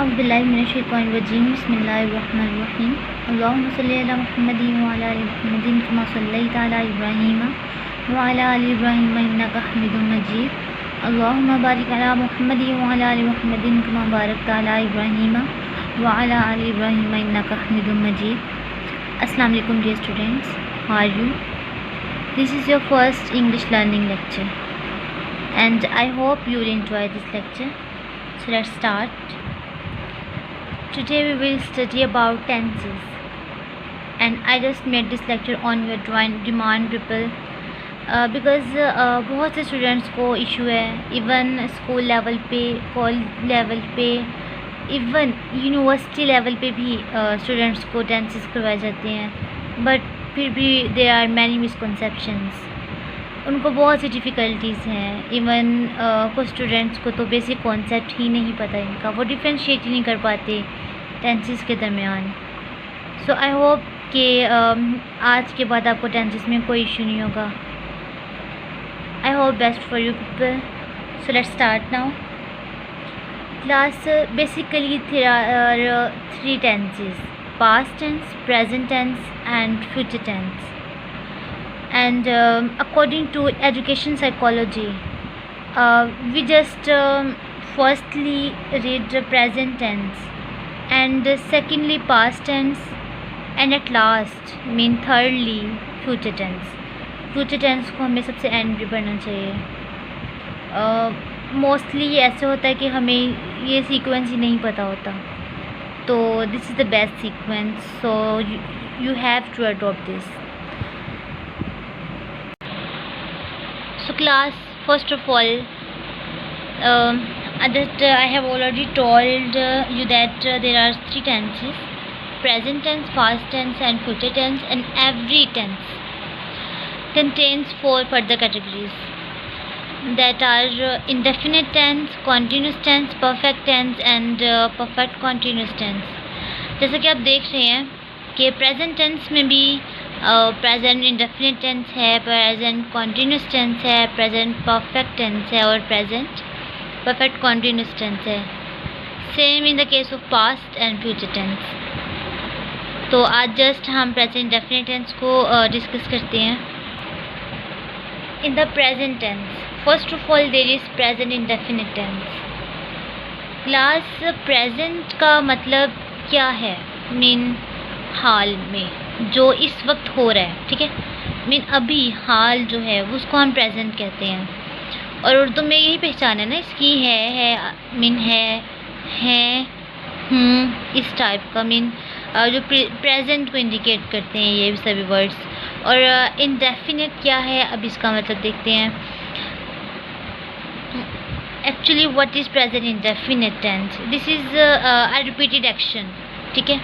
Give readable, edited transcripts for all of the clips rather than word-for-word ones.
औज़ुबिल्लाहिमिनश्शैतानिर्रजीम बिस्मिल्लाहिर्रहमानिर्रहीम अल्लाहुम्मा सल्लि अला मुहम्मदिन व अला आलि मुहम्मदिन कमा सल्लैता अला इब्राहीम व अला आलि इब्राहीम इन्नका हमीदुम मजीद अल्लाहुम्मा बारिक अला मुहम्मदिन व अला आलि मुहम्मदिन कमा बारकता अला इब्राहीम व अला आलि इब्राहीम इन्नका हमीदुम मजीद। अस्सलाम वालेकुम dear students, how are you? This is your first English learning lecture and I hope you will enjoy this lecture. So let's start. Today we will study about tenses and I just made this lecture on your demand people because बहुत से students को issue है, even school level पे, college level पे, even university level पे भी students को tenses करवाए जाते हैं, बट फिर भी देयर आर मैनी मिसकंसेप्शंस, उनको बहुत सी डिफ़िकल्टीज़ हैं। इवन कुछ स्टूडेंट्स को तो बेसिक कॉन्सेप्ट ही नहीं पता इनका, वो डिफ्रेंशिएट ही नहीं कर पाते टेंसेस के दरमियान। सो आई होप कि आज के बाद आपको टेंसेस में कोई इशू नहीं होगा। I hope best for you people. So let's start now class. Basically there are three tenses: past tense, present tense and future tense. And according to education psychology, we just firstly read the present tense and secondly past tense and at last thirdly future tense. future tense को हमें सबसे and पे पढ़ना चाहिए। Mostly ऐसे होता है कि हमें ये सीक्वेंस ही नहीं पता होता, तो this is the best sequence, so you have to adopt this. So class, first of all, that I have already told you that there are three tenses: present tense, past tense and future tense, and every tense contains four further categories that are indefinite tense, continuous tense, perfect tense and perfect continuous tense. जैसा कि आप देख रहे हैं कि present tense में भी present indefinite tense है, प्रेजेंट कॉन्टीन्यूस टेंस है, प्रेजेंट परफेक्ट टेंस है और प्रेजेंट परफेक्ट कॉन्टीन्यूस टेंस है। Same in the case of past and future tense. तो आज जस्ट हम प्रेजेंट इंडेफिनिट टेंस को डिस्कस करते हैं। In the present tense, first of all there is present indefinite tense. Class present का मतलब क्या है? हाल में जो इस वक्त हो रहा है, ठीक है, अभी हाल जो है वो उसको हम प्रेजेंट कहते हैं। और उर्दू में यही पहचान है ना इसकी, है, इस टाइप का जो प्रेजेंट को इंडिकेट करते हैं ये सभी वर्ड्स। और इंडेफिनिट क्या है, अब इसका मतलब देखते हैं। Actually what is present indefinite tense? This is a repeated action, ठीक है,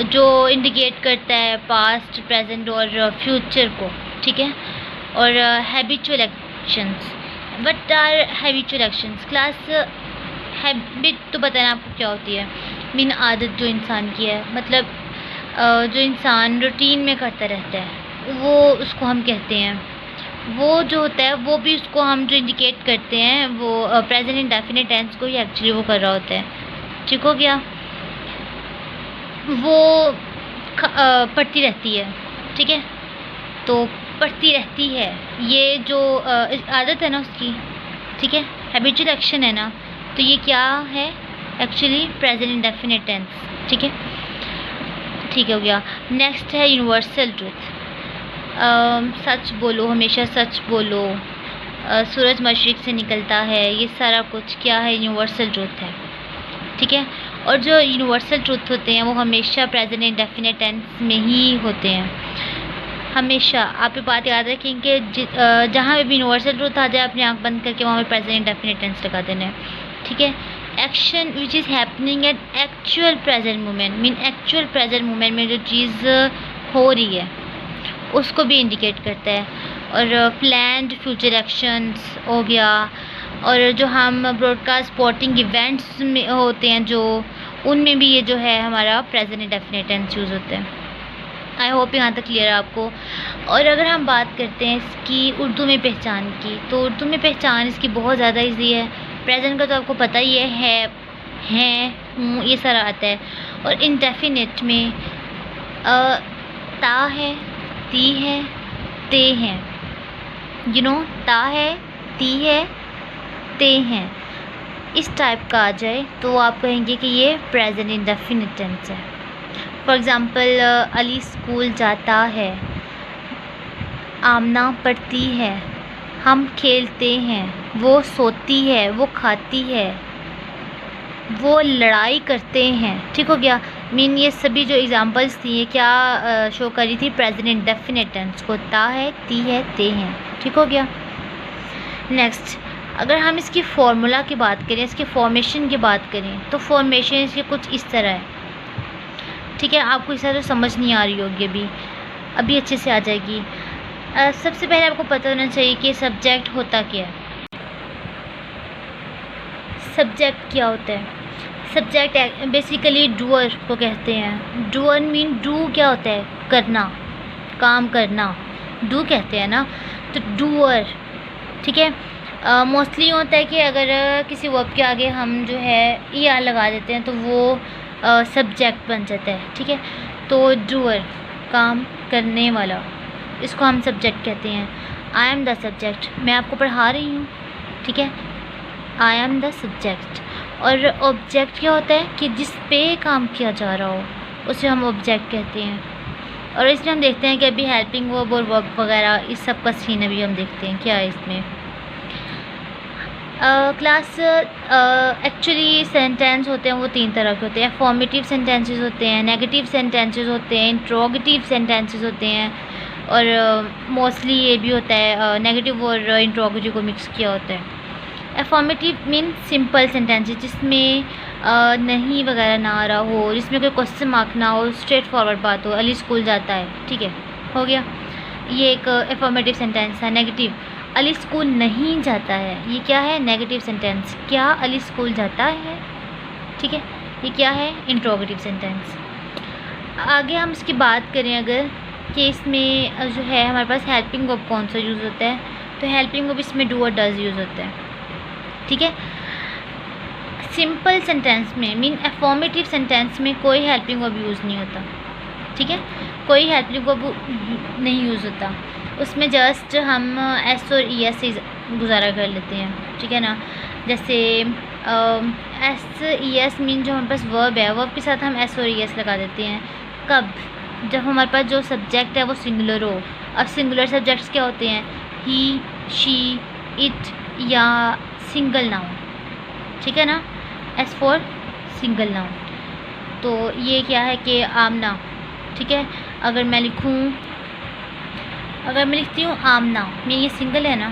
जो इंडिकेट करता है पास्ट, प्रेजेंट और फ्यूचर को, ठीक है। और habitual actions. What are habitual actions? Class habit तो पता है आपको क्या होती है? आदत जो इंसान की है, मतलब जो इंसान रूटीन में करता रहता है वो उसको हम कहते हैं। वो जो होता है वो भी उसको हम जो इंडिकेट करते हैं वो प्रेजेंट इंडेफिनिट टेंस को ही एक्चुअली वो कर रहा होता है, ठीक हो गया। वो पढ़ती रहती है, ठीक है, तो पढ़ती रहती है, ये जो आदत है ना उसकी, ठीक है, हैबिचुअल एक्शन है ना, तो ये क्या है? एक्चुअली प्रेजेंट इंडेफिनिट टेंस, ठीक है, ठीक हो गया। नेक्स्ट है यूनिवर्सल ट्रूथ। सच बोलो, हमेशा सच बोलो, सूरज मशरिक़ से निकलता है, ये सारा कुछ क्या है? यूनिवर्सल ट्रूथ है, ठीक है। और जो यूनिवर्सल ट्रूथ होते हैं वो हमेशा प्रेजेंट इंडेफिनिट टेंस में ही होते हैं, हमेशा। आप ये बात याद रखें कि जहाँ भी यूनिवर्सल ट्रूथ आ जाए अपनी आंख बंद करके वहाँ पे प्रेजेंट इंडेफिनिट टेंस लगा देना है, ठीक है। Action which is happening at actual present moment, actual present moment में जो चीज़ हो रही है उसको भी इंडिकेट करता है। और प्लान्ड फ्यूचर एक्शंस हो गया, और जो हम ब्रॉडकास्ट स्पोर्टिंग इवेंट्स में होते हैं जो, उनमें भी ये जो है हमारा प्रेजेंट इंडेफिनिट टेंस यूज़ होता है। आई होप यहाँ तक क्लियर है आपको। और अगर हम बात करते हैं इसकी उर्दू में पहचान की, तो उर्दू में पहचान इसकी बहुत ज़्यादा ईजी है। प्रेजेंट का तो आपको पता ही है, हूँ, ये सारा आता है। और इंडेफिनिट में ता है, ती है, ते हैं, ता है, ती है, ते हैं, इस टाइप का आ जाए तो आप कहेंगे कि ये प्रेजेंट इंडेफिनिट टेंस है। फॉर एग्ज़ाम्पल अली स्कूल जाता है, आमना पढ़ती है, हम खेलते हैं, वो सोती है, वो खाती है, वो लड़ाई करते हैं। ठीक हो गया। ये सभी जो एग्जांपल्स थी ये क्या शो करी थी? प्रेजेंट इंडेफिनिट टेंस को। ता है, ती है, ते हैं। ठीक हो गया। नेक्स्ट, अगर हम इसकी फार्मूला की बात करें, इसके फॉर्मेशन की बात करें, तो फॉर्मेशन इसके कुछ इस तरह है। ठीक है, आपको इस तरह तो समझ नहीं आ रही होगी, अभी अच्छे से आ जाएगी। सबसे पहले आपको पता होना चाहिए कि सब्जेक्ट होता क्या है। सब्जेक्ट क्या होता है? सब्जेक्ट बेसिकली डूअर को कहते हैं। डूअर मीन डू क्या होता है? करना, काम करना, डू कहते हैं ना, तो डूअर। ठीक है। मोस्टली होता है कि अगर किसी वर्ब के आगे हम जो है ई आर लगा देते हैं तो वो सब्जेक्ट बन जाता है। ठीक है, तो डूअर, काम करने वाला, इसको हम सब्जेक्ट कहते हैं। आई एम द सब्जेक्ट, मैं आपको पढ़ा रही हूँ। ठीक है, आई एम द सब्जेक्ट। और ऑब्जेक्ट क्या होता है कि जिस पे काम किया जा रहा हो उसे हम ऑब्जेक्ट कहते हैं। और इसमें हम देखते हैं कि अभी हेल्पिंग वर्ब और वर्ब वगैरह इस सब का सीन अभी हम देखते हैं क्या है इसमें। क्लास एक्चुअली सेंटेंस होते हैं वो 3 तरह के होते हैं। फॉर्मेटिव सेंटेंसेस होते हैं, नेगेटिव सेंटेंसेस होते हैं, इंट्रोगेटिव सेंटेंसेस होते हैं, और मोस्टली ये भी होता है नेगेटिव और इंट्रोगेटिव को मिक्स किया होता है। अफॉर्मेटिव मीन सिंपल सेंटेंसेस जिसमें नहीं वगैरह ना आ रहा हो, जिसमें कोई क्वेश्चन मार्क ना हो, स्ट्रेट फॉरवर्ड बात हो। अली स्कूल जाता है, ठीक है, हो गया, ये एक अफॉर्मेटिव सेंटेंस है। नेगेटिव, अली स्कूल नहीं जाता है, ये क्या है? Negative sentence. क्या अली स्कूल जाता है? ठीक है, ये क्या है? Interrogative sentence. आगे हम इसकी बात करें अगर कि इसमें जो है हमारे पास हेल्पिंग वर्ब कौन सा यूज़ होता है, तो हेल्पिंग वर्ब इसमें डू और डज यूज़ होता है। ठीक है, सिंपल सेंटेंस में मीन अफॉर्मेटिव सेंटेंस में कोई हेल्पिंग वर्ब यूज़ नहीं होता। ठीक है, कोई हेल्पिंग वर्ब नहीं यूज़ होता, उसमें जस्ट हम एस और ई एस से गुजारा कर लेते हैं। ठीक है ना, जैसे एस ई एस मीन जो हमारे पास वर्ब है, वर्ब के साथ हम एस और ई एस लगा देते हैं। कब? जब हमारे पास जो सब्जेक्ट है वो सिंगुलर हो। अब सिंगुलर सब्जेक्ट्स क्या होते हैं? ही, शी, इट या सिंगल नाउन। ठीक है ना, एस फॉर सिंगल नाउन। तो ये क्या है कि आमना। ठीक है, अगर मैं लिखती हूँ आमना, मैं ये सिंगल है ना,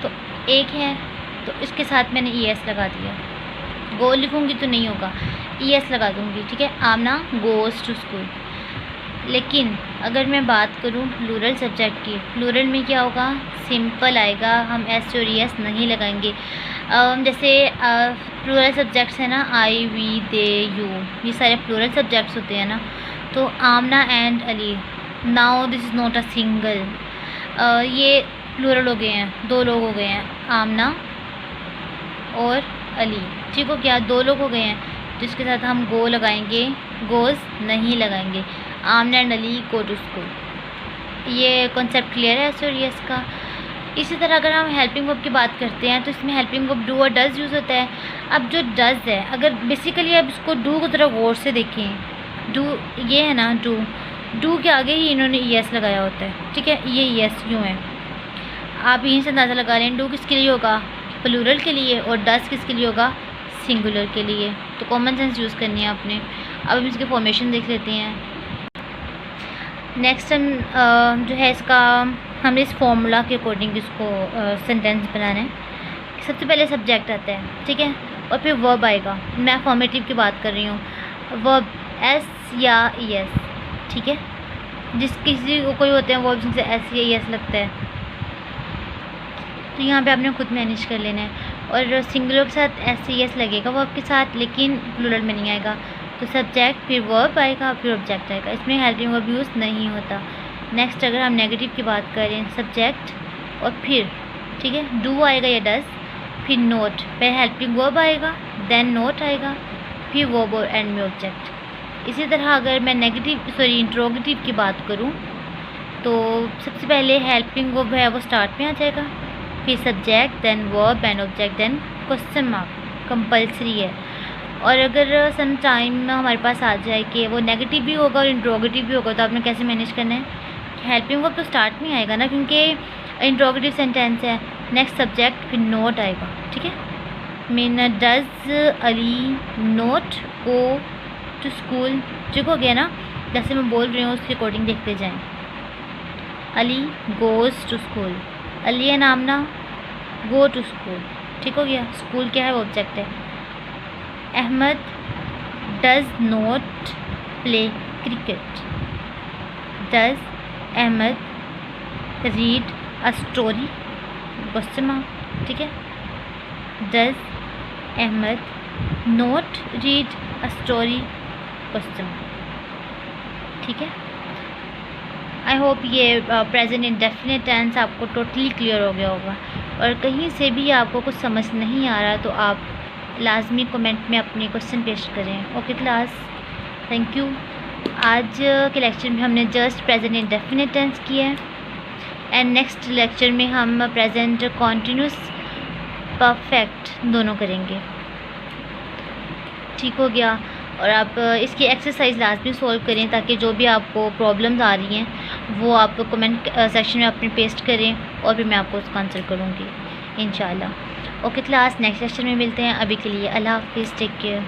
तो एक है, तो इसके साथ मैंने ई एस लगा दिया। गो लिखूँगी तो नहीं होगा, ई एस लगा दूँगी। ठीक है, आमना गोज़ टू स्कूल। लेकिन अगर मैं बात करूँ प्लूरल सब्जेक्ट की, प्लूरल में क्या होगा? सिंपल आएगा, हम एस और ई एस नहीं लगाएंगे। जैसे प्लूरल सब्जेक्ट्स है ना, आई, वी, दे, यू, ये सारे प्लूरल सब्जेक्ट्स होते हैं ना। तो Amna and Ali, now this is not a single, ये प्लूरल हो गए हैं, 2 लोग हो गए हैं, आमना और अली। ठीक हो गया, 2 लोग हो गए हैं, जिसके साथ हम गो लगाएंगे, गोज़ नहीं लगाएंगे। Amna and Ali go to school. ये कॉन्सेप्ट क्लियर है एस और यस का। इसी तरह अगर हम हेल्पिंग वर्ब की बात करते हैं तो इसमें हेल्पिंग वर्ब डू और डज यूज़ होता है। अब जो डज है, अगर बेसिकली अब इसको डू को थोड़ा गौर से देखें, डू ये है ना, डू के आगे ही इन्होंने ई एस लगाया होता है। ठीक है, ये ई एस यूँ है, आप यहीं से अंदाज़ा लगा लें। डू किसके लिए होगा? प्लूरल के लिए, और डज किसके लिए होगा? सिंगुलर के लिए। तो कॉमन सेंस यूज़ करनी है आपने। अब हम इसके फॉर्मेशन देख लेते हैं। नेक्स्ट हम जो है इसका, हमने इस फॉर्मूला के अकॉर्डिंग इसको सेंटेंस बनाना है। सबसे पहले सब्जेक्ट आता है, ठीक है, और फिर वर्ब आएगा। मैं फॉर्मेटिव की बात कर रही हूँ। वर्ब एस या ई एस, ठीक है, किसी को कोई होते हैं वर्ब जिनसे एस या ई एस लगता है, तो यहाँ पे आपने खुद मैनेज कर लेना है। और सिंगुलर के साथ एस ई एस लगेगा वर्ब के साथ, लेकिन प्लूरल में नहीं आएगा। तो सब्जेक्ट, फिर वर्ब आएगा, फिर ऑब्जेक्ट आएगा, इसमें हेल्पिंग वर्ब यूज़ नहीं होता। नेक्स्ट अगर हम नेगेटिव की बात करें, सब्जेक्ट और फिर, ठीक है, डू आएगा या डज, फिर नोट, पहले हेल्पिंग वर्ब आएगा, देन नोट आएगा, फिर वर्ब और एंड में ऑब्जेक्ट। इसी तरह अगर मैं इंट्रोगेटिव की बात करूँ तो सबसे पहले हेल्पिंग वर्ब है वो स्टार्ट में आ जाएगा, फिर subject, then verb and object, then question mark compulsory है। और अगर सम टाइम हमारे पास आ जाए कि वो नेगेटिव भी होगा और इंट्रोगेटिव भी होगा, तो आपने कैसे मैनेज करना है? हेल्पिंग वर्ब तो स्टार्ट में आएगा ना, क्योंकि इंट्रोगेटिव सेंटेंस है। नेक्स्ट सब्जेक्ट, फिर नोट आएगा, ठीक है। Mean does Ali not go to school, ठीक हो गया ना। जैसे मैं बोल रही हूँ उसकी अकॉर्डिंग देखते जाएं। Ali goes to school, Ali है नाम ना, गो टू स्कूल, ठीक हो गया। स्कूल क्या है? वो ऑब्जेक्ट है। Ahmad does not play cricket, does Ahmad read a story, question mark, ठीक है। Does Ahmad not read a story, question mark, ठीक है। आई होप ये प्रेजेंट इंडेफिनिट टेंस आपको टोटली क्लियर हो गया होगा। और कहीं से भी आपको कुछ समझ नहीं आ रहा तो आप लाजमी कमेंट में अपने क्वेश्चन पेश करें। Okay class, thank you. आज के लेक्चर में हमने जस्ट प्रेजेंट इंडेफिनिट टेंस किया है, एंड नेक्स्ट लेक्चर में हम प्रेजेंट कॉन्टिन्यूस परफेक्ट दोनों करेंगे, ठीक हो गया। और आप इसकी एक्सरसाइज लाजमी सॉल्व करें ताकि जो भी आपको प्रॉब्लम्स आ रही हैं वो आप कमेंट सेक्शन में अपने पेस्ट करें और फिर मैं आपको उसका आंसर करूँगी इंशाल्लाह। ओके क्लास, नेक्स्ट लेक्चर में मिलते हैं। अभी के लिए अल्लाह हाफिज़, टेक केयर।